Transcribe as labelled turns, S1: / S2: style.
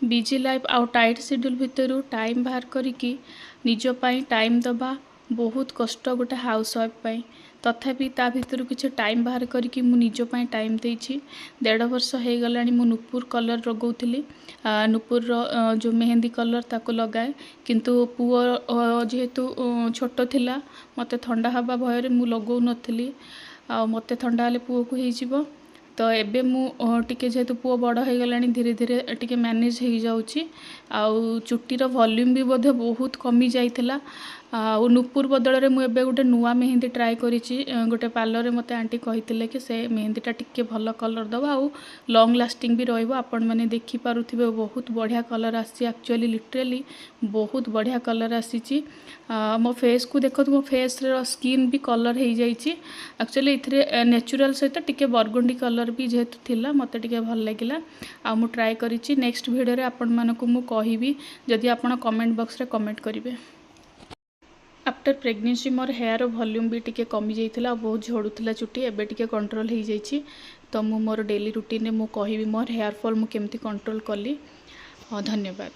S1: Busy life आउ tight schedule भितर time बाहर करिकी निज पाई टाइम दबा बहुत कष्ट गोटे हाउस वाइफ पाई। तथापि ता भितर किसी टाइम बाहर करिकी मु निज पाई टाइम देइछि। 1.5 वर्ष हो गलानी मु नुपुर कलर लगौली। नुपुर जो मेहंदी कलर ताको लगाए किंतु पुओ जेहेतु छोट थिला मते ठंडा हवा भय मु लगौ नथिली। आ मते ठंडा हेले पुओ को हो तो एबे मु टिके जेहेतु पुओ बड़ हो गलानी धीरे धीरे टिके मैनेज हो जाउची। आउ चुट्टीर वॉल्यूम भी बोधे बहुत कमी जाइथिला। आ नुपुर बदल रे मु एबे गोटे नुआ मेहंदी ट्राए करिछि। गोटे पार्लर रे मते आंटी कहिथिले कि से मेहंदीटा टिके भल कलर दबा आउ लॉन्ग लास्टिंग भी रहिबो। आपण माने देखि पारुथिबे बहुत बढ़िया कलर आसी। एक्चुअली लिटरली बहुत बढ़िया कलर आसीची। मो फेस को देखो मो फेस रे स्किन भी कलर हो जाइछि। एक्चुअली इथरे नेचुरल सहित टिके बरगंडी कलर भी जेहेतु थिला मते टिके भल लागिला। आ मु ट्राए करिछि। नेक्स्ट वीडियो रे आपण मानको मु कहिबी जदि आपण कमेंट बॉक्स रे कमेंट करिवे। आफ्टर प्रेगनेंसी मोर हेयर वॉल्यूम भी टिके कमी जाइथिला। बहुत झड़ुथिला चुट्टी एबे टिके कंट्रोल हो जाइछि। तो मु मोर डेली रूटीन रे मु कहिबी मोर हेयर फॉल मु केमती कंट्रोल कली। धन्यवाद।